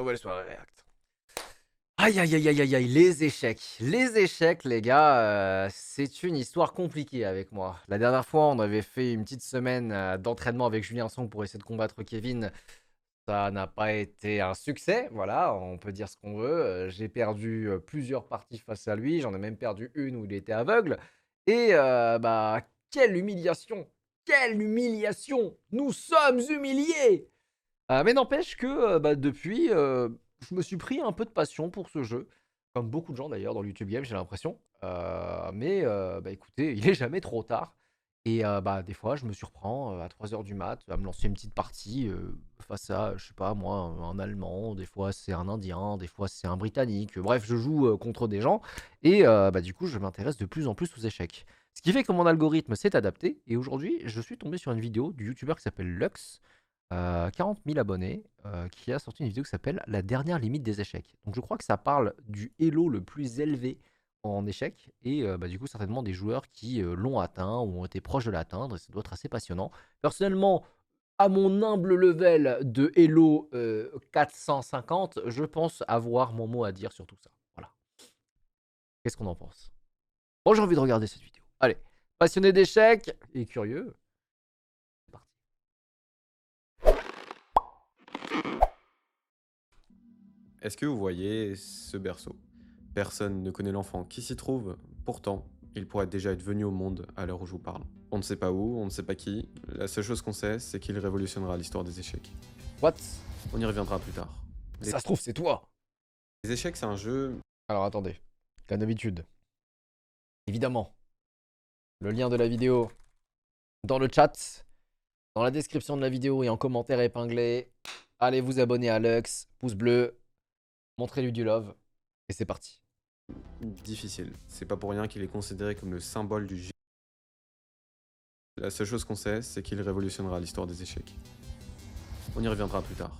Nouvelle soirée React. Aïe, aïe, aïe, aïe, aïe, aïe, les échecs. Les échecs, les gars, c'est une histoire compliquée avec moi. La dernière fois, on avait fait une petite semaine, d'entraînement avec Julien Song pour essayer de combattre Kevin. Ça n'a pas été un succès, voilà, on peut dire ce qu'on veut. J'ai perdu, plusieurs parties face à lui. J'en ai même perdu une où il était aveugle et bah, quelle humiliation! Quelle humiliation! Nous sommes humiliés! Mais n'empêche que, bah, depuis, je me suis pris un peu de passion pour ce jeu, comme beaucoup de gens d'ailleurs dans le YouTube Game, j'ai l'impression. Bah, écoutez, il est jamais trop tard et bah, des fois, je me surprends, à 3 heures du mat, à me lancer une petite partie, face à, je sais pas moi, un Allemand, des fois c'est un Indien, des fois c'est un Britannique, bref, je joue, contre des gens et bah, du coup, je m'intéresse de plus en plus aux échecs. Ce qui fait que mon algorithme s'est adapté et aujourd'hui, je suis tombé sur une vidéo du youtubeur qui s'appelle Lux, 40 000 abonnés, qui a sorti une vidéo qui s'appelle «La dernière limite des échecs». Donc je crois que ça parle du elo le plus élevé en échecs et bah, du coup certainement des joueurs qui, l'ont atteint ou ont été proches de l'atteindre et ça doit être assez passionnant. Personnellement, à mon humble level de elo, 450, je pense avoir mon mot à dire sur tout ça. Voilà. Qu'est-ce qu'on en pense? Bon, j'ai envie de regarder cette vidéo. Allez, passionné d'échecs et curieux, c'est parti. Est-ce que vous voyez ce berceau? Personne ne connaît l'enfant qui s'y trouve, pourtant, il pourrait déjà être venu au monde à l'heure où je vous parle. On ne sait pas où, on ne sait pas qui, la seule chose qu'on sait, c'est qu'il révolutionnera l'histoire des échecs. What? On y reviendra plus tard. Ça se trouve, c'est toi! Les échecs, c'est un jeu... Alors attendez, comme d'habitude, évidemment, le lien de la vidéo dans le chat, dans la description de la vidéo et en commentaire épinglé. Allez vous abonner à Lux, pouce bleu, montrez-lui du love, et c'est parti. difficile. C'est pas pour rien qu'il est considéré comme le symbole du génie. La seule chose qu'on sait, c'est qu'il révolutionnera l'histoire des échecs. On y reviendra plus tard.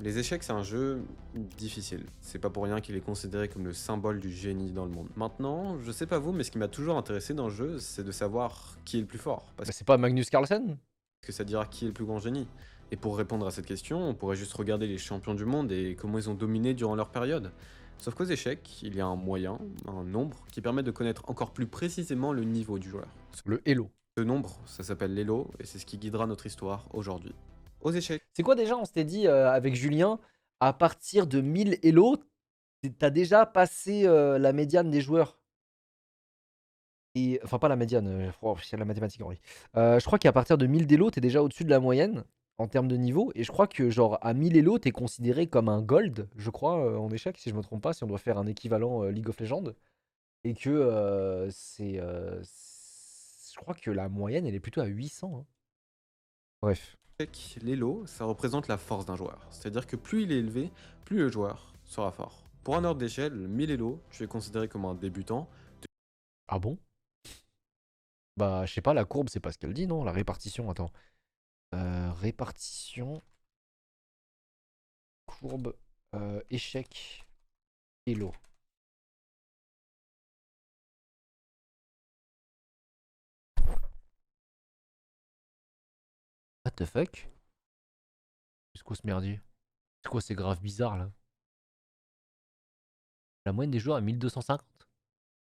Les échecs, c'est un jeu difficile. C'est pas pour rien qu'il est considéré comme le symbole du génie dans le monde. Maintenant, je sais pas vous, mais ce qui m'a toujours intéressé dans le jeu, c'est de savoir qui est le plus fort. Parce Bah, c'est pas Magnus Carlsen? que ça dira qui est le plus grand génie. Et pour répondre à cette question, on pourrait juste regarder les champions du monde et comment ils ont dominé durant leur période. Sauf qu'aux échecs, il y a un moyen, un nombre, qui permet de connaître encore plus précisément le niveau du joueur. Le Hello. Ce nombre, ça s'appelle l'Elo, et c'est ce qui guidera notre histoire aujourd'hui. Aux échecs, C'est quoi déjà, on s'était dit avec Julien, à partir de 1000 Hello, t'as déjà passé la médiane des joueurs. Et, enfin pas la médiane, oh, c'est la mathématique en vrai. Je crois qu'à partir de 1000 d'élo, tu déjà au-dessus de la moyenne en termes de niveau et je crois que genre à 1000 élo, tu considéré comme un gold, je crois, en échecs si je me trompe pas, si on doit faire un équivalent, League of Legends et que, je crois que la moyenne elle est plutôt à 800, hein. Bref. l'Elo, ça représente la force d'un joueur. C'est-à-dire que plus il est élevé, plus le joueur sera fort. Pour un ordre d'échelle, 1000 Elo, tu es considéré comme un débutant. Ah bon? Bah, je sais pas, la courbe, c'est pas ce qu'elle dit, non? La répartition, attends. Répartition, courbe, échec, élo. What the fuck? C'est quoi ce merdier? C'est quoi, c'est grave bizarre là? La moyenne des joueurs est 1250?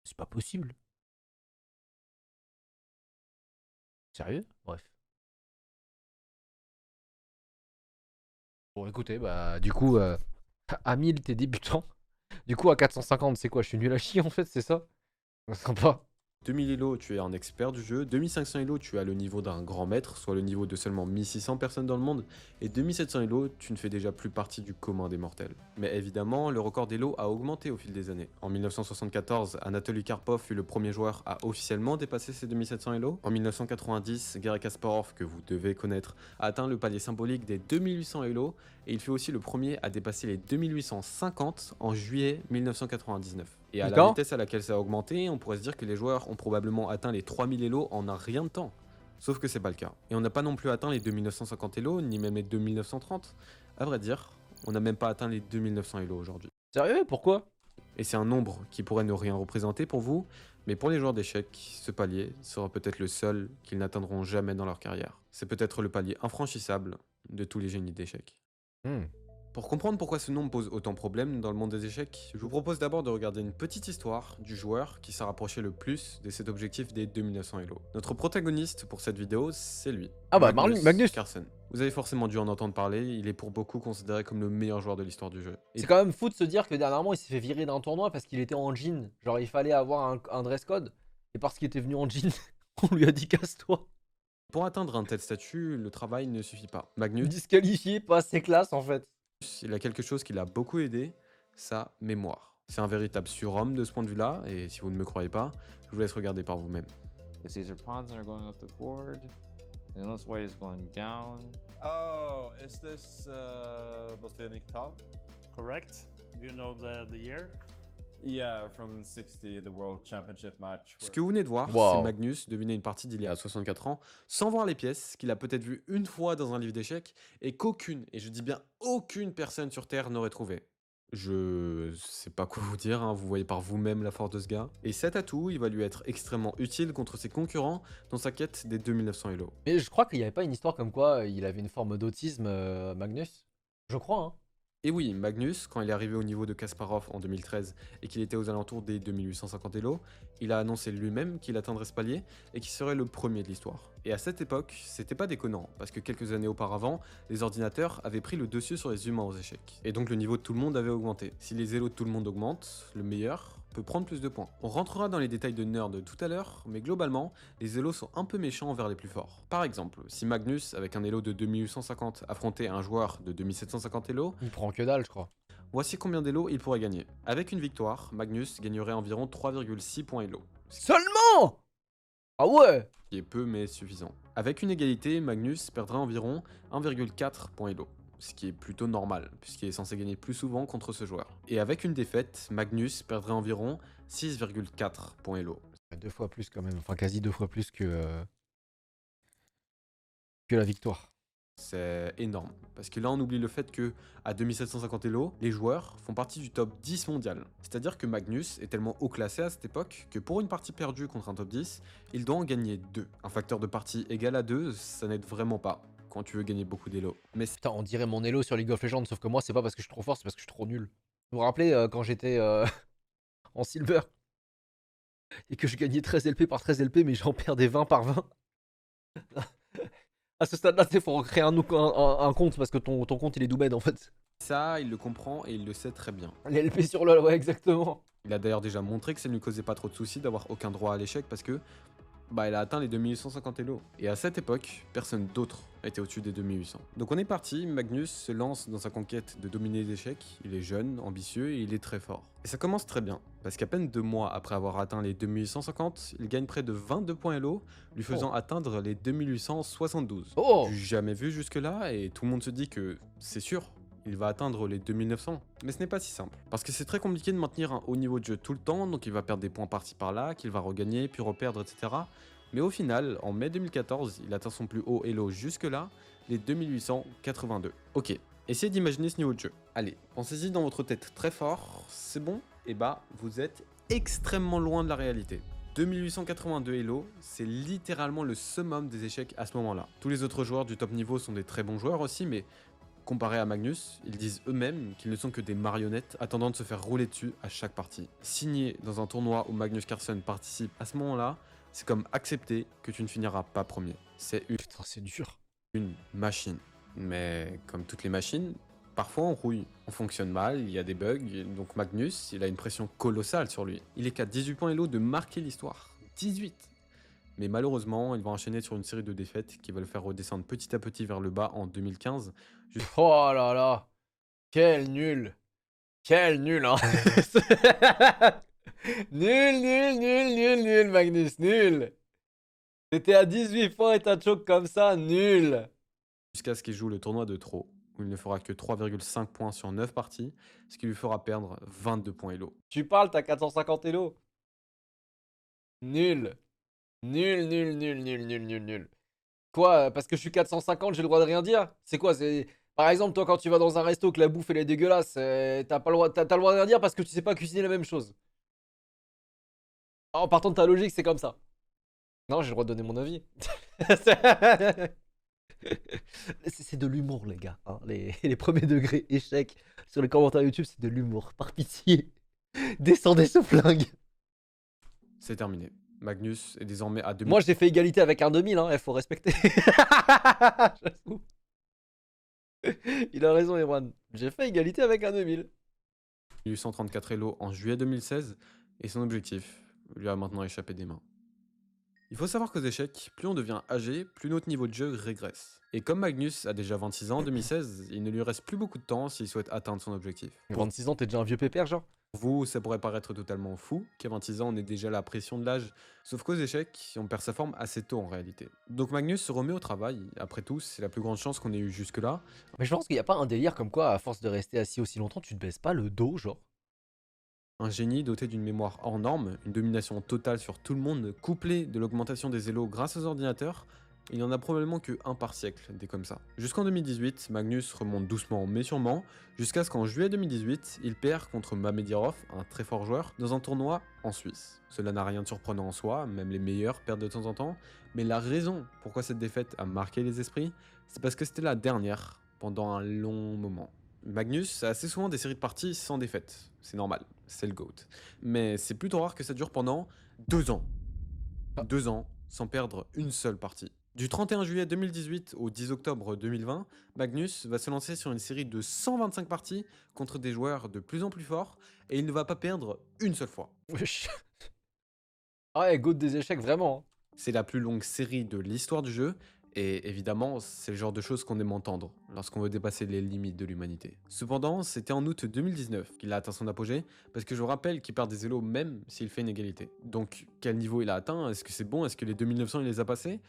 C'est pas possible. Sérieux? Bref. Bon, écoutez, bah, du coup, à 1000, t'es débutant. Du coup, à 450, c'est quoi? Je suis nul à chier en fait, c'est ça? Sympa. 2000 Elo, tu es un expert du jeu. 2500 Elo, tu as le niveau d'un grand maître, soit le niveau de seulement 1600 personnes dans le monde. Et 2700 Elo, tu ne fais déjà plus partie du commun des mortels. Mais évidemment, le record d'Elo a augmenté au fil des années. En 1974, Anatoly Karpov fut le premier joueur à officiellement dépasser ses 2700 Elo. En 1990, Garry Kasparov, que vous devez connaître, a atteint le palier symbolique des 2800 Elo. Et il fut aussi le premier à dépasser les 2850 en juillet 1999. Et à la Putain. vitesse à laquelle ça a augmenté, on pourrait se dire que les joueurs ont probablement atteint les 3000 Elo en un rien de temps. Sauf que c'est pas le cas. Et on n'a pas non plus atteint les 2950 Elo, ni même les 2930. À vrai dire, on n'a même pas atteint les 2900 Elo aujourd'hui. Sérieux? Pourquoi? Et c'est un nombre qui pourrait ne rien représenter pour vous, mais pour les joueurs d'échecs, ce palier sera peut-être le seul qu'ils n'atteindront jamais dans leur carrière. C'est peut-être le palier infranchissable de tous les génies d'échecs. Hmm. Pour comprendre pourquoi ce nom pose autant de problèmes dans le monde des échecs, je vous propose d'abord de regarder une petite histoire du joueur qui s'est rapproché le plus de cet objectif des 2900 Elo. Notre protagoniste pour cette vidéo, c'est lui, Ah bah Magnus Magnus. Carlsen. Vous avez forcément dû en entendre parler, il est pour beaucoup considéré comme le meilleur joueur de l'histoire du jeu. Et C'est quand même fou de se dire que dernièrement il s'est fait virer d'un tournoi parce qu'il était en jean. Genre il fallait avoir un dress code. Et parce qu'il était venu en jean, on lui a dit casse-toi. pour atteindre un tel statut, le travail ne suffit pas. Magnus, Disqualifié, pas assez classe en fait. il a quelque chose qui l'a beaucoup aidé, sa mémoire. C'est un véritable surhomme de ce point de vue-là, et si vous ne me croyez pas, je vous laisse regarder par vous-même. The Caesar pawns are going up the board. And this way is going down. Oh, is this Botanic Top? Correct? Do you know the year? Yeah, from 60, the World Championship match. Ce que vous venez de voir, Wow. c'est Magnus deviner une partie d'il y a 64 ans, sans voir les pièces, qu'il a peut-être vu une fois dans un livre d'échecs, et qu'aucune, et je dis bien aucune personne sur Terre n'aurait trouvé. Je sais pas quoi vous dire, hein, vous voyez par vous-même la force de ce gars. Et cet atout, il va lui être extrêmement utile contre ses concurrents dans sa quête des 2900 Elo. Mais je crois qu'il n'y avait pas une histoire comme quoi il avait une forme d'autisme, Magnus. Je crois, hein. Et oui, Magnus, quand il est arrivé au niveau de Kasparov en 2013 et qu'il était aux alentours des 2850 Elo, il a annoncé lui-même qu'il atteindrait ce palier et qu'il serait le premier de l'histoire. Et à cette époque, c'était pas déconnant, parce que quelques années auparavant, les ordinateurs avaient pris le dessus sur les humains aux échecs. Et donc le niveau de tout le monde avait augmenté. Si les Elo de tout le monde augmentent, le meilleur peut prendre plus de points. On rentrera dans les détails de nerd tout à l'heure, mais globalement, les Elo sont un peu méchants envers les plus forts. Par exemple, si Magnus, avec un Elo de 2850, affrontait un joueur de 2750 Elo, Il prend que dalle, je crois. voici combien d'Elo il pourrait gagner. Avec une victoire, Magnus gagnerait environ 3,6 points Elo. Ce Seulement. Ah ouais. qui est peu mais suffisant. Avec une égalité, Magnus perdrait environ 1,4 points Elo. Ce qui est plutôt normal, puisqu'il est censé gagner plus souvent contre ce joueur. Et avec une défaite, Magnus perdrait environ 6,4 points Elo. 2 fois plus quand même, enfin quasi 2 fois plus que la victoire. C'est énorme, parce que là on oublie le fait que à 2750 Elo, les joueurs font partie du top 10 mondial. C'est-à-dire que Magnus est tellement haut classé à cette époque que pour une partie perdue contre un top 10, il doit en gagner 2. Un facteur de partie égal à 2, ça n'aide vraiment pas quand tu veux gagner beaucoup d'Elo. Mais Putain, on dirait mon Elo sur League of Legends, sauf que moi c'est pas parce que je suis trop fort, c'est parce que je suis trop nul. Vous vous rappelez quand j'étais en silver et que je gagnais 13 LP par 13 LP, mais j'en perdais 20 par 20. À ce stade-là, il faut recréer un compte parce que ton compte il est doubed en fait. ça, il le comprend et il le sait très bien. Les LP sur LoL, ouais, exactement. Il a d'ailleurs déjà montré que ça ne lui causait pas trop de soucis d'avoir aucun droit à l'échec parce que il a atteint les 2850 Elo. Et à cette époque, personne d'autre était au-dessus des 2800. Donc on est parti, Magnus se lance dans sa conquête de dominer les échecs. Il est jeune, ambitieux et il est très fort. Et ça commence très bien, parce qu'à peine 2 mois après avoir atteint les 2850, il gagne près de 22 points Elo, lui faisant atteindre les 2872. Oh. Du jamais vu jusque-là, et tout le monde se dit que c'est sûr, il va atteindre les 2900. Mais ce n'est pas si simple. Parce que c'est très compliqué de maintenir un haut niveau de jeu tout le temps, donc il va perdre des points par-ci par-là, qu'il va regagner, puis reperdre, etc. Mais au final, en mai 2014, il atteint son plus haut Elo jusque-là, les 2882. Ok, essayez d'imaginer ce niveau de jeu. Allez, pensez-y dans votre tête très fort, c'est bon? Et bah, vous êtes extrêmement loin de la réalité. 2882 Elo, c'est littéralement le summum des échecs à ce moment-là. Tous les autres joueurs du top niveau sont des très bons joueurs aussi, mais comparé à Magnus, ils disent eux-mêmes qu'ils ne sont que des marionnettes attendant de se faire rouler dessus à chaque partie. Signer dans un tournoi où Magnus Carlsen participe à ce moment-là, c'est comme accepter que tu ne finiras pas premier. C'est Putain, c'est dur. une machine. Mais comme toutes les machines, parfois on rouille, on fonctionne mal, il y a des bugs, donc Magnus, il a une pression colossale sur lui. Il est qu'à 18 points Elo de marquer l'histoire. 18. Mais malheureusement, il va enchaîner sur une série de défaites qui va le faire redescendre petit à petit vers le bas en 2015. Oh là là. Quel nul. Quel nul, hein. Nul, Magnus, nul. T'étais à 18 points et t'as choke comme ça, nul. Jusqu'à ce qu'il joue le tournoi de trop, où il ne fera que 3,5 points sur 9 parties, ce qui lui fera perdre 22 points Elo. Tu parles, t'as 450 Elo. Nul. Nul. Quoi, parce que je suis 450, j'ai le droit de rien dire? C'est quoi, c'est... Par exemple, toi, quand tu vas dans un resto que la bouffe elle est dégueulasse, t'as pas le droit, t'as le droit de rien dire parce que tu sais pas cuisiner la même chose. En partant de ta logique, c'est comme ça. Non, j'ai le droit de donner mon avis. C'est de l'humour, les gars. Hein. Les premiers degrés échecs sur les commentaires YouTube, c'est de l'humour. Par pitié, descendez ce flingue. C'est terminé. Magnus est désormais à Moi, j'ai fait égalité avec un 2000, hein. Faut respecter. J'avoue. Il a raison, Erwan. J'ai fait égalité avec un 2000. 1834 Elo en juillet 2016 et son objectif lui a maintenant échappé des mains. Il faut savoir qu'aux échecs, plus on devient âgé, plus notre niveau de jeu régresse. Et comme Magnus a déjà 26 ans en 2016, il ne lui reste plus beaucoup de temps s'il souhaite atteindre son objectif. 26 ans, t'es déjà un vieux pépère, genre? Pour vous, ça pourrait paraître totalement fou qu'à 26 ans on ait déjà la pression de l'âge, sauf qu'aux échecs, on perd sa forme assez tôt en réalité. Donc Magnus se remet au travail, après tout, c'est la plus grande chance qu'on ait eue jusque-là. Mais je pense qu'il n'y a pas un délire comme quoi, à force de rester assis aussi longtemps, tu te baisses pas le dos, genre. Un génie doté d'une mémoire hors norme, une domination totale sur tout le monde, couplé de l'augmentation des élos grâce aux ordinateurs, il n'y en a probablement que un par siècle, des comme ça. Jusqu'en 2018, Magnus remonte doucement mais sûrement, jusqu'à ce qu'en juillet 2018, il perd contre Mamedyarov, un très fort joueur, dans un tournoi en Suisse. Cela n'a rien de surprenant en soi, même les meilleurs perdent de temps en temps, mais la raison pourquoi cette défaite a marqué les esprits, c'est parce que c'était la dernière pendant un long moment. Magnus a assez souvent des séries de parties sans défaite, c'est normal, c'est le GOAT. Mais c'est plutôt rare que ça dure pendant 2 ans. 2 ans sans perdre une seule partie. Du 31 juillet 2018 au 10 octobre 2020, Magnus va se lancer sur une série de 125 parties contre des joueurs de plus en plus forts et il ne va pas perdre une seule fois. Wesh. Ah ouais, GOAT des échecs, vraiment. C'est la plus longue série de l'histoire du jeu et évidemment, c'est le genre de choses qu'on aime entendre lorsqu'on veut dépasser les limites de l'humanité. Cependant, c'était en août 2019 qu'il a atteint son apogée, parce que je vous rappelle qu'il perd des élos même s'il fait une égalité. Donc, quel niveau il a atteint? Est-ce que c'est bon? Est-ce que les 2900 il les a passés?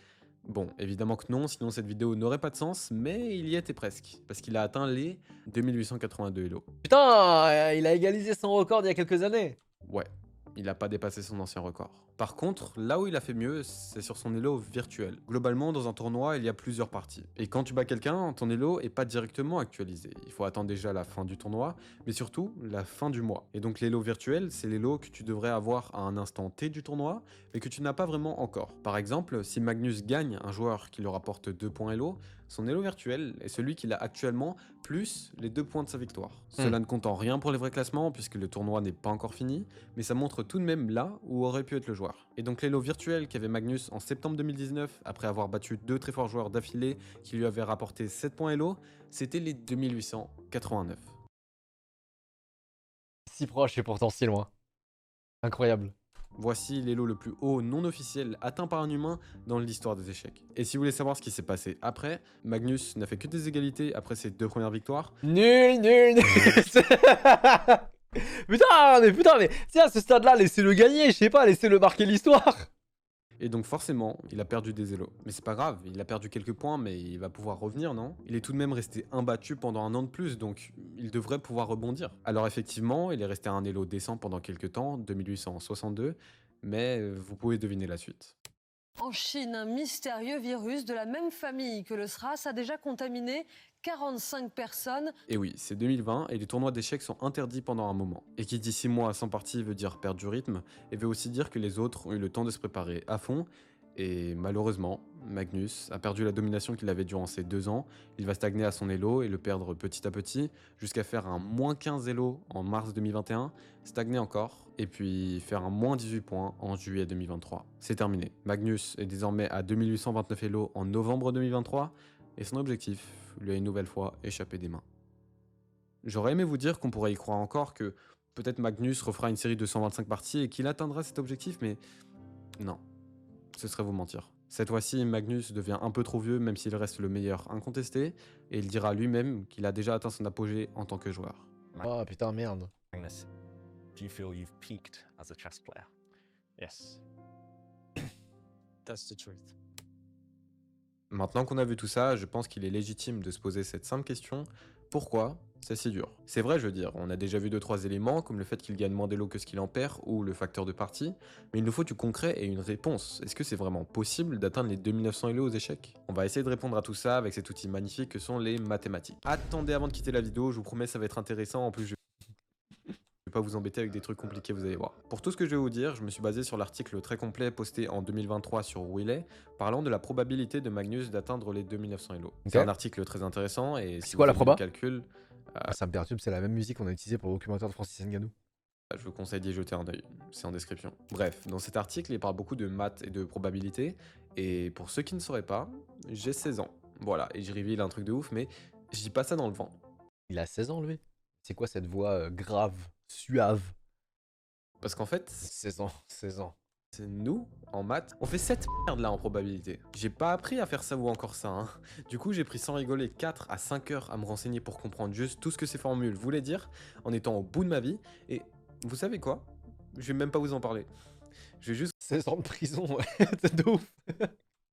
Bon, évidemment que non, sinon cette vidéo n'aurait pas de sens, mais il y était presque, parce qu'il a atteint les 2882 élos. Putain, il a égalisé son record il y a quelques années. Ouais, il n'a pas dépassé son ancien record. Par contre, là où il a fait mieux, c'est sur son elo virtuel. Globalement, dans un tournoi, il y a plusieurs parties. Et quand tu bats quelqu'un, ton elo est pas directement actualisé. Il faut attendre déjà la fin du tournoi, mais surtout la fin du mois. Et donc l'elo virtuel, c'est l'elo que tu devrais avoir à un instant T du tournoi, mais que tu n'as pas vraiment encore. Par exemple, si Magnus gagne un joueur qui lui rapporte 2 points elo, son elo virtuel est celui qu'il a actuellement, plus les 2 points de sa victoire. Cela ne compte en rien pour les vrais classements, puisque le tournoi n'est pas encore fini, mais ça montre tout de même là où aurait pu être le joueur. Et donc l'elo virtuel qu'avait Magnus en septembre 2019, après avoir battu 2 très forts joueurs d'affilée qui lui avaient rapporté 7 points elo, c'était les 2889. Si proche et pourtant si loin. Incroyable. Voici l'elo le plus haut non officiel atteint par un humain dans l'histoire des échecs. Et si vous voulez savoir ce qui s'est passé après, Magnus n'a fait que des égalités après ses 2 premières victoires. Nul, nul, nul. Putain, mais tiens, à ce stade-là, laissez-le gagner, je sais pas, laissez-le marquer l'histoire. Et donc forcément, il a perdu des élos. Mais c'est pas grave, il a perdu quelques points, mais il va pouvoir revenir, non? Il est tout de même resté imbattu pendant un an de plus, donc il devrait pouvoir rebondir. Alors effectivement, il est resté à un élo décent pendant quelques temps, 2862, mais vous pouvez deviner la suite. En Chine, un mystérieux virus de la même famille que le SRAS a déjà contaminé 45 personnes. Et oui, c'est 2020 et les tournois d'échecs sont interdits pendant un moment. Et qui dit 6 mois sans partie veut dire perdre du rythme, et veut aussi dire que les autres ont eu le temps de se préparer à fond. Et malheureusement, Magnus a perdu la domination qu'il avait durant ces 2 ans. Il va stagner à son elo et le perdre petit à petit, jusqu'à faire un moins 15 elo en mars 2021, stagner encore, et puis faire un moins 18 points en juillet 2023. C'est terminé. Magnus est désormais à 2829 elo en novembre 2023, et son objectif lui a une nouvelle fois échappé des mains. J'aurais aimé vous dire qu'on pourrait y croire encore, que peut-être Magnus refera une série de 125 parties et qu'il atteindra cet objectif, mais non. Ce serait vous mentir. Cette fois-ci, Magnus devient un peu trop vieux, même s'il reste le meilleur incontesté, et il dira lui-même qu'il a déjà atteint son apogée en tant que joueur. Oh putain, merde. Magnus, do you feel you've peaked as a chess player? Yes. That's the truth. Maintenant qu'on a vu tout ça, je pense qu'il est légitime de se poser cette simple question. Pourquoi c'est si dur? C'est vrai, je veux dire, on a déjà vu 2-3 éléments, comme le fait qu'il gagne moins d'élo que ce qu'il en perd, ou le facteur de partie, mais il nous faut du concret et une réponse. Est-ce que c'est vraiment possible d'atteindre les 2900 élos aux échecs? On va essayer de répondre à tout ça avec cet outil magnifique que sont les mathématiques. Attendez avant de quitter la vidéo, je vous promets ça va être intéressant, en plus je vais pas vous embêter avec des trucs compliqués, vous allez voir. Pour tout ce que je vais vous dire, je me suis basé sur l'article très complet posté en 2023 sur Wiley, parlant de la probabilité de Magnus d'atteindre les 2900 Elo. Ok. C'est un article très intéressant et si quoi vous la aimez proba le calcul, Ah, ça me perturbe, c'est la même musique qu'on a utilisée pour le documentaire de Francis Ngannou. je vous conseille d'y jeter un œil, c'est en description. Bref, dans cet article, il parle beaucoup de maths et de probabilité, et pour ceux qui ne sauraient pas, j'ai 16 ans. Voilà, et je révèle un truc de ouf, mais je dis pas ça dans le vent. Il a 16 ans, lui. C'est quoi cette voix grave, suave? Parce qu'en fait, 16 ans, 16 ans. c'est nous, en maths, on fait cette merde là en probabilité. J'ai pas appris à faire ça ou encore ça, hein. Du coup, j'ai pris sans rigoler 4 à 5 heures à me renseigner pour comprendre juste tout ce que ces formules voulaient dire, en étant au bout de ma vie, et vous savez quoi? Je vais même pas vous en parler. Je vais juste 16 ans de prison, ouais. C'est de ouf.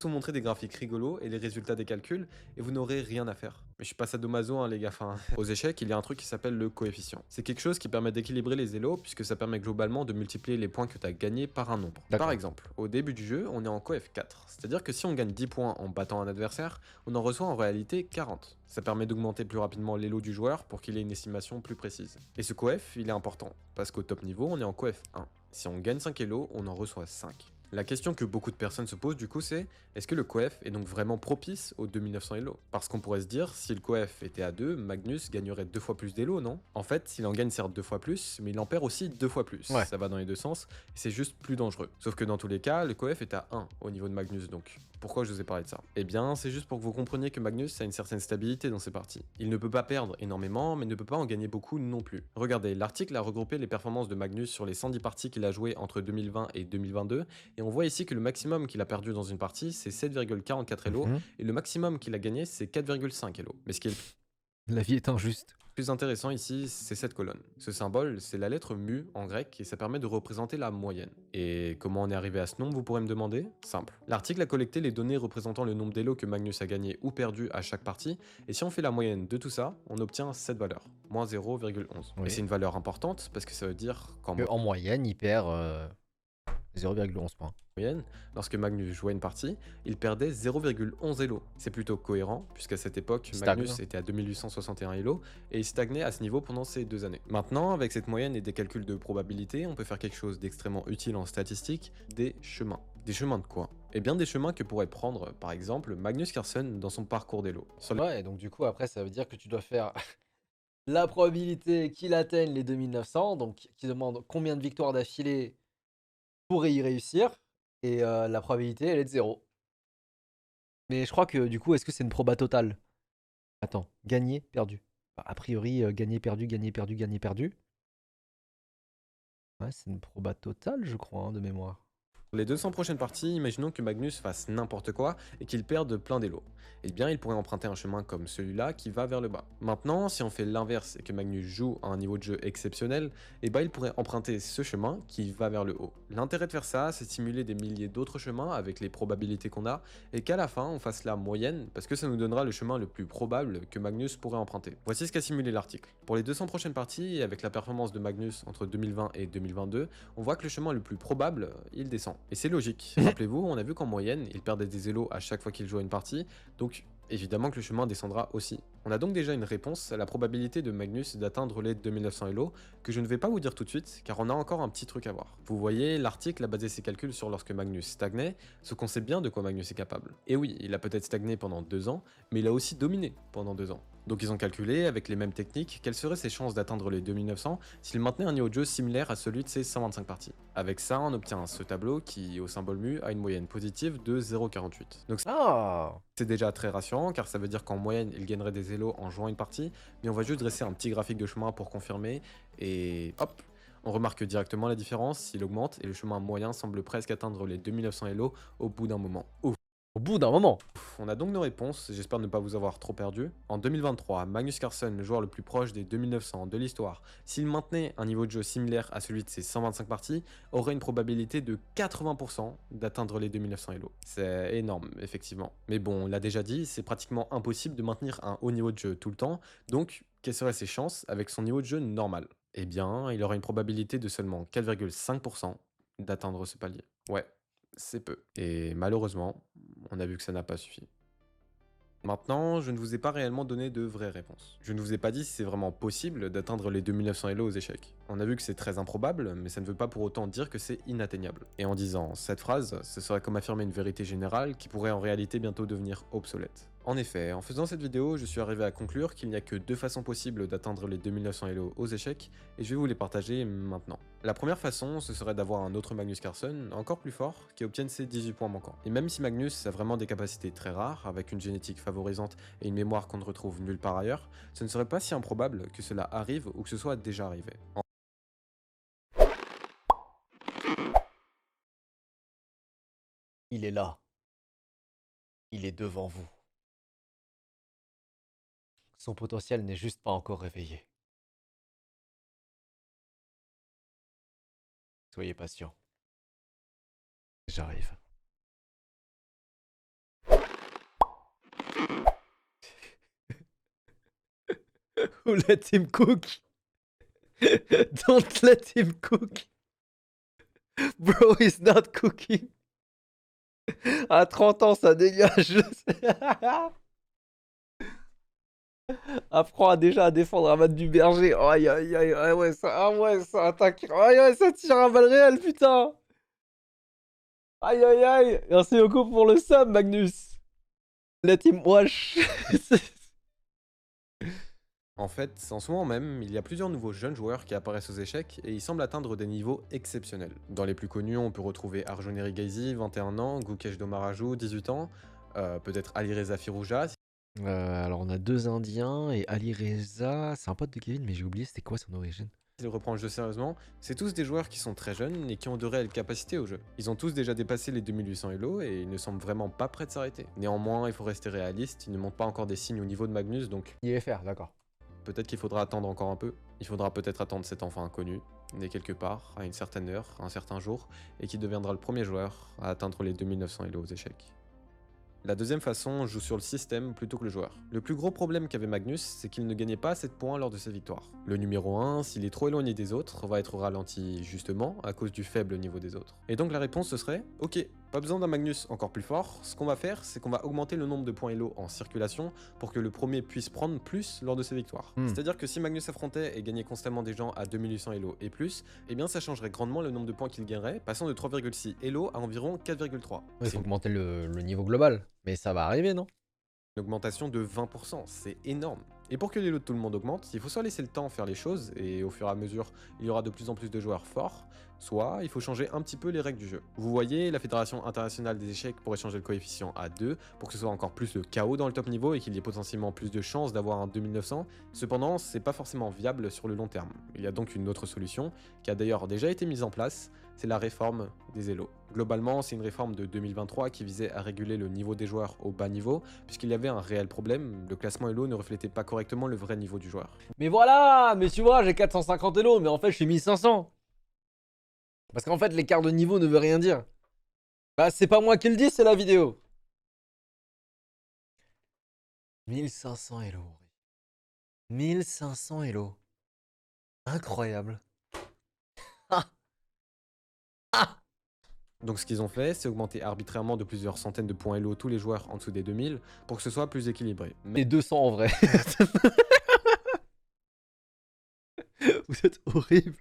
vous montrer des graphiques rigolos et les résultats des calculs, et vous n'aurez rien à faire. Mais je suis pas sadomaso, hein, les gars. Enfin, aux échecs, il y a un truc qui s'appelle le coefficient. C'est quelque chose qui permet d'équilibrer les élos, puisque ça permet globalement de multiplier les points que tu as gagnés par un nombre. D'accord. Par exemple, au début du jeu, on est en coef 4. C'est-à-dire que si on gagne 10 points en battant un adversaire, on en reçoit en réalité 40. Ça permet d'augmenter plus rapidement l'élo du joueur pour qu'il ait une estimation plus précise. Et ce coef, il est important, parce qu'au top niveau, on est en coef 1. Si on gagne 5 élos, on en reçoit 5. La question que beaucoup de personnes se posent du coup c'est, est-ce que le coef est donc vraiment propice aux 2900 Elo? Parce qu'on pourrait se dire, si le coef était à 2, Magnus gagnerait 2 fois plus d'Elo, non? En fait, il en gagne certes 2 fois plus, mais il en perd aussi 2 fois plus. Ouais. Ça va dans les deux sens, et c'est juste plus dangereux. Sauf que dans tous les cas, le coef est à 1 au niveau de Magnus donc. Pourquoi je vous ai parlé de ça? Eh bien, c'est juste pour que vous compreniez que Magnus a une certaine stabilité dans ses parties. Il ne peut pas perdre énormément, mais ne peut pas en gagner beaucoup non plus. Regardez, l'article a regroupé les performances de Magnus sur les 110 parties qu'il a jouées entre 2020 et 2022, et on voit ici que le maximum qu'il a perdu dans une partie, c'est 7,44 Elo, Mhm. et le maximum qu'il a gagné, c'est 4,5 Elo. Mais ce qui est le La vie est injuste. plus intéressant ici, c'est cette colonne. Ce symbole, c'est la lettre mu en grec, et ça permet de représenter la moyenne. Et comment on est arrivé à ce nombre, vous pourrez me demander? Simple. L'article a collecté les données représentant le nombre d'élos que Magnus a gagné ou perdu à chaque partie, et si on fait la moyenne de tout ça, on obtient cette valeur, moins 0,11. Oui. Et c'est une valeur importante, parce que ça veut dire qu'en En moyenne, il perd 0,11 points. moyenne, lorsque Magnus jouait une partie, il perdait 0,11 Elo. C'est plutôt cohérent, puisqu'à cette époque, Il stagne. Magnus était à 2861 Elo, et il stagnait à ce niveau pendant ces 2 années. Maintenant, avec cette moyenne et des calculs de probabilité, on peut faire quelque chose d'extrêmement utile en statistique, des chemins. Des chemins de quoi? Eh bien des chemins que pourrait prendre, par exemple, Magnus Carlsen dans son parcours d'Elo. Sur les Ouais, donc du coup, après, ça veut dire que tu dois faire la probabilité qu'il atteigne les 2900, donc qui demande combien de victoires d'affilée pour y réussir, et la probabilité, elle est de 0. Mais je crois que du coup, est-ce que c'est une proba totale? Attends, gagné, perdu. Bah, a priori, gagné, perdu, gagné, perdu, gagné, perdu. Ouais, c'est une proba totale, je crois, hein, de mémoire. les 200 prochaines parties, imaginons que Magnus fasse n'importe quoi et qu'il perde plein d'élo. Eh bien, il pourrait emprunter un chemin comme celui-là qui va vers le bas. Maintenant, si on fait l'inverse et que Magnus joue à un niveau de jeu exceptionnel, eh ben, il pourrait emprunter ce chemin qui va vers le haut. L'intérêt de faire ça, c'est de simuler des milliers d'autres chemins avec les probabilités qu'on a et qu'à la fin, on fasse la moyenne parce que ça nous donnera le chemin le plus probable que Magnus pourrait emprunter. Voici ce qu'a simulé l'article. Pour les 200 prochaines parties et avec la performance de Magnus entre 2020 et 2022, on voit que le chemin le plus probable, il descend. Et c'est logique. Rappelez-vous, on a vu qu'en moyenne, il perdait des élos à chaque fois qu'il jouait une partie, donc évidemment que le chemin descendra aussi. On a donc déjà une réponse à la probabilité de Magnus d'atteindre les 2900 élos, que je ne vais pas vous dire tout de suite, car on a encore un petit truc à voir. Vous voyez, l'article a basé ses calculs sur lorsque Magnus stagnait, ce qu'on sait bien de quoi Magnus est capable. Et oui, il a peut-être stagné pendant 2 ans, mais il a aussi dominé pendant 2 ans. Donc ils ont calculé, avec les mêmes techniques, quelles seraient ses chances d'atteindre les 2900 s'il maintenait un niveau de jeu similaire à celui de ses 125 parties. Avec ça, on obtient ce tableau qui, au symbole mu, a une moyenne positive de 0,48. Donc Ah! c'est déjà très rassurant, car ça veut dire qu'en moyenne, il gagnerait des élos en jouant une partie, mais on va juste dresser un petit graphique de chemin pour confirmer, et hop, on remarque directement la différence, il augmente, et le chemin moyen semble presque atteindre les 2900 élos au bout d'un moment. Ouf. Au bout d'un moment. On a donc nos réponses, j'espère ne pas vous avoir trop perdu. En 2023, Magnus Carlsen, le joueur le plus proche des 2900 de l'histoire, s'il maintenait un niveau de jeu similaire à celui de ses 125 parties, aurait une probabilité de 80% d'atteindre les 2900 élos. C'est énorme, effectivement. Mais bon, on l'a déjà dit, c'est pratiquement impossible de maintenir un haut niveau de jeu tout le temps, donc quelles seraient ses chances avec son niveau de jeu normal? Eh bien, il aurait une probabilité de seulement 4,5% d'atteindre ce palier. Ouais, c'est peu. Et malheureusement, on a vu que ça n'a pas suffi. Maintenant, je ne vous ai pas réellement donné de vraies réponses. Je ne vous ai pas dit si c'est vraiment possible d'atteindre les 2900 Elo aux échecs. On a vu que c'est très improbable, mais ça ne veut pas pour autant dire que c'est inatteignable. Et en disant cette phrase, ce serait comme affirmer une vérité générale qui pourrait en réalité bientôt devenir obsolète. En effet, en faisant cette vidéo, je suis arrivé à conclure qu'il n'y a que deux façons possibles d'atteindre les 2900 Elo aux échecs, et je vais vous les partager maintenant. La première façon, ce serait d'avoir un autre Magnus Carlsen, encore plus fort, qui obtienne ses 18 points manquants. Et même si Magnus a vraiment des capacités très rares, avec une génétique favorisante et une mémoire qu'on ne retrouve nulle part ailleurs, ce ne serait pas si improbable que cela arrive ou que ce soit déjà arrivé. Il est là. Il est devant vous. Son potentiel n'est juste pas encore réveillé. Soyez patient. J'arrive. Who let him cook? Don't let him cook. Bro is not cooking. À 30 ans, ça dégage. Apprends déjà à défendre Ahmad du Berger. Aïe aïe aïe, ah ouais, ça attaque. Aïe aïe, ça tire à balles réelles, putain. Aïe aïe aïe. Merci beaucoup pour le sub, Magnus. Let him wash. En fait, en ce moment même, il y a plusieurs nouveaux jeunes joueurs qui apparaissent aux échecs et ils semblent atteindre des niveaux exceptionnels. Dans les plus connus, on peut retrouver Arjoneri Gaizi, 21 ans, Gukesh Domaraju, 18 ans, peut-être Alireza Firouzja. Alors on a deux Indiens et Ali Reza, c'est un pote de Kevin, mais j'ai oublié c'était quoi son origine. S'il reprend le jeu sérieusement, c'est tous des joueurs qui sont très jeunes et qui ont de réelles capacités au jeu. Ils ont tous déjà dépassé les 2800 Elo et ils ne semblent vraiment pas prêts de s'arrêter. Néanmoins, il faut rester réaliste, ils ne montrent pas encore des signes au niveau de Magnus, donc IFR, d'accord. peut-être qu'il faudra attendre encore un peu. Il faudra peut-être attendre cet enfant inconnu, né quelque part, à une certaine heure, un certain jour, et qui deviendra le premier joueur à atteindre les 2900 Elo aux échecs. La deuxième façon joue sur le système plutôt que le joueur. Le plus gros problème qu'avait Magnus, c'est qu'il ne gagnait pas assez de points lors de ses victoires. Le numéro 1, s'il est trop éloigné des autres, va être ralenti justement à cause du faible niveau des autres. Et donc la réponse ce serait, ok, pas besoin d'un Magnus encore plus fort, ce qu'on va faire, c'est qu'on va augmenter le nombre de points Elo en circulation pour que le premier puisse prendre plus lors de ses victoires. C'est-à-dire que si Magnus affrontait et gagnait constamment des gens à 2800 Elo et plus, eh bien ça changerait grandement le nombre de points qu'il gagnerait, passant de 3,6 Elo à environ 4,3. Il faut augmenter le niveau global, mais ça va arriver, non? Une augmentation de 20%, c'est énorme. Et pour que les lots de tout le monde augmentent, il faut soit laisser le temps faire les choses, et au fur et à mesure, il y aura de plus en plus de joueurs forts, soit il faut changer un petit peu les règles du jeu. Vous voyez, la Fédération Internationale des Échecs pourrait changer le coefficient à 2 pour que ce soit encore plus de chaos dans le top niveau et qu'il y ait potentiellement plus de chances d'avoir un 2900. Cependant, c'est pas forcément viable sur le long terme. Il y a donc une autre solution, qui a d'ailleurs déjà été mise en place, c'est la réforme des Elo. Globalement, c'est une réforme de 2023 qui visait à réguler le niveau des joueurs au bas niveau, puisqu'il y avait un réel problème, le classement Elo ne reflétait pas correctement le vrai niveau du joueur. Mais voilà, mais tu vois, j'ai 450 Elo, mais en fait je suis 1500. Parce qu'en fait l'écart de niveau ne veut rien dire. Bah c'est pas moi qui le dis, c'est la vidéo. 1500 Elo. 1500 Elo. Incroyable. Donc ce qu'ils ont fait, c'est augmenter arbitrairement de plusieurs centaines de points Elo tous les joueurs en dessous des 2000 pour que ce soit plus équilibré. Et 200 en vrai. Vous êtes horrible.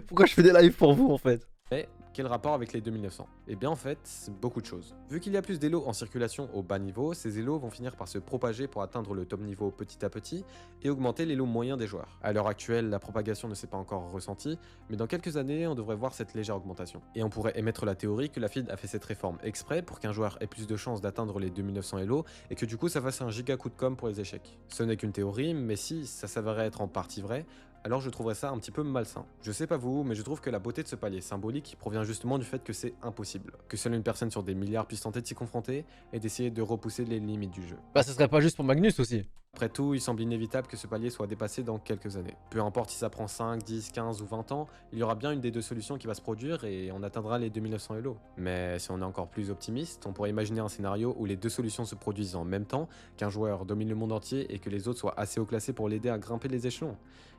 Pourquoi je fais des lives pour vous en fait? Mais quel rapport avec les 2900? Eh bien en fait, beaucoup de choses. Vu qu'il y a plus d'élos en circulation au bas niveau, ces élos vont finir par se propager pour atteindre le top niveau petit à petit et augmenter l'élo moyen des joueurs. À l'heure actuelle, la propagation ne s'est pas encore ressentie, mais dans quelques années, on devrait voir cette légère augmentation. Et on pourrait émettre la théorie que la FIDE a fait cette réforme exprès pour qu'un joueur ait plus de chances d'atteindre les 2900 élos et que du coup ça fasse un giga coup de com pour les échecs. Ce n'est qu'une théorie, mais si ça s'avérait être en partie vrai, alors je trouverais ça un petit peu malsain. Je sais pas vous, mais je trouve que la beauté de ce palier symbolique provient justement du fait que c'est impossible. Que seule une personne sur des milliards puisse tenter de s'y confronter et d'essayer de repousser les limites du jeu. Bah ce serait pas juste pour Magnus aussi. Après tout, il semble inévitable que ce palier soit dépassé dans quelques années. Peu importe si ça prend 5, 10, 15 ou 20 ans, il y aura bien une des deux solutions qui va se produire et on atteindra les 2900 élos. Mais si on est encore plus optimiste, on pourrait imaginer un scénario où les deux solutions se produisent en même temps, qu'un joueur domine le monde entier et que les autres soient assez haut classés pour l'aider à grimper les échelons.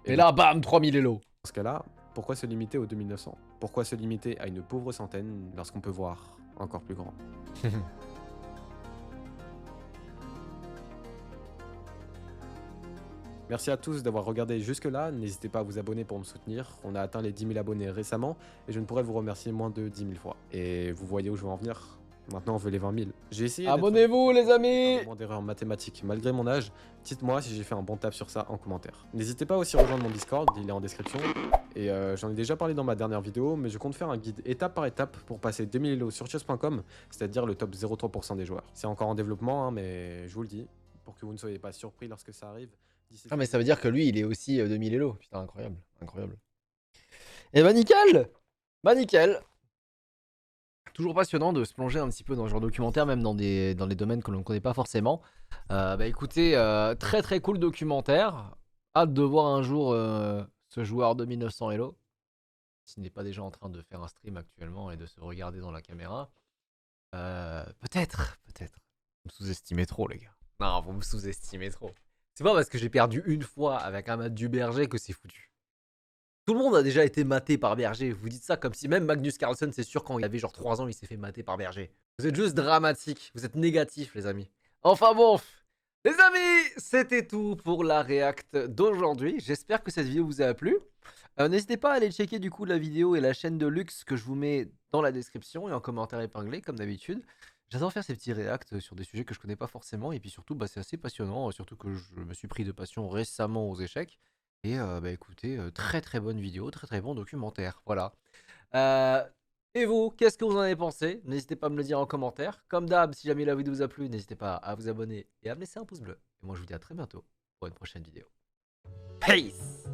Et là, bam, 3000 élos. Dans ce cas-là, pourquoi se limiter aux 2900? Pourquoi se limiter à une pauvre centaine lorsqu'on peut voir encore plus grand? Merci à tous d'avoir regardé jusque-là, n'hésitez pas à vous abonner pour me soutenir, on a atteint les 10 000 abonnés récemment, et je ne pourrais vous remercier moins de 10 000 fois. Et vous voyez où je veux en venir? Maintenant on veut les 20 000. J'ai essayé d'être Abonnez-vous, les amis! faire le moins d'erreurs mathématiques malgré mon âge, dites-moi si j'ai fait un bon taf sur ça en commentaire. N'hésitez pas aussi à rejoindre mon Discord, il est en description, et j'en ai déjà parlé dans ma dernière vidéo, mais je compte faire un guide étape par étape pour passer 2000 Elo sur chess.com, c'est-à-dire le top 0,3% des joueurs. C'est encore en développement, hein, mais je vous le dis, pour que vous ne soyez pas surpris lorsque ça arrive. Ah, mais ça veut dire que lui, il est aussi 2000 Elo. Putain, incroyable, incroyable. Et bah nickel! Bah nickel! Toujours passionnant de se plonger un petit peu dans ce genre de documentaire, même dans des domaines que l'on ne connaît pas forcément. Bah écoutez, très très cool documentaire. Hâte de voir un jour ce joueur de 1900 Elo. S'il n'est pas déjà en train de faire un stream actuellement et de se regarder dans la caméra. Peut-être. Vous me sous-estimez trop, les gars. Non, vous me sous-estimez trop. C'est pas parce que j'ai perdu une fois avec un mat du Berger que c'est foutu. Tout le monde a déjà été maté par Berger. Vous dites ça comme si même Magnus Carlsen, c'est sûr, quand il avait genre 3 ans, il s'est fait mater par Berger. Vous êtes juste dramatique. Vous êtes négatifs, les amis. Enfin bon, les amis, c'était tout pour la React d'aujourd'hui. J'espère que cette vidéo vous a plu. N'hésitez pas à aller checker du coup la vidéo et la chaîne de Lux que je vous mets dans la description et en commentaire épinglé comme d'habitude. J'adore faire ces petits reacts sur des sujets que je connais pas forcément et puis surtout bah, c'est assez passionnant, surtout que je me suis pris de passion récemment aux échecs. Et bah écoutez, très très bonne vidéo, très très bon documentaire, voilà. Et vous, qu'est-ce que vous en avez pensé? N'hésitez pas à me le dire en commentaire. Comme d'hab, si jamais la vidéo vous a plu, n'hésitez pas à vous abonner et à me laisser un pouce bleu. Et moi je vous dis à très bientôt pour une prochaine vidéo. Peace!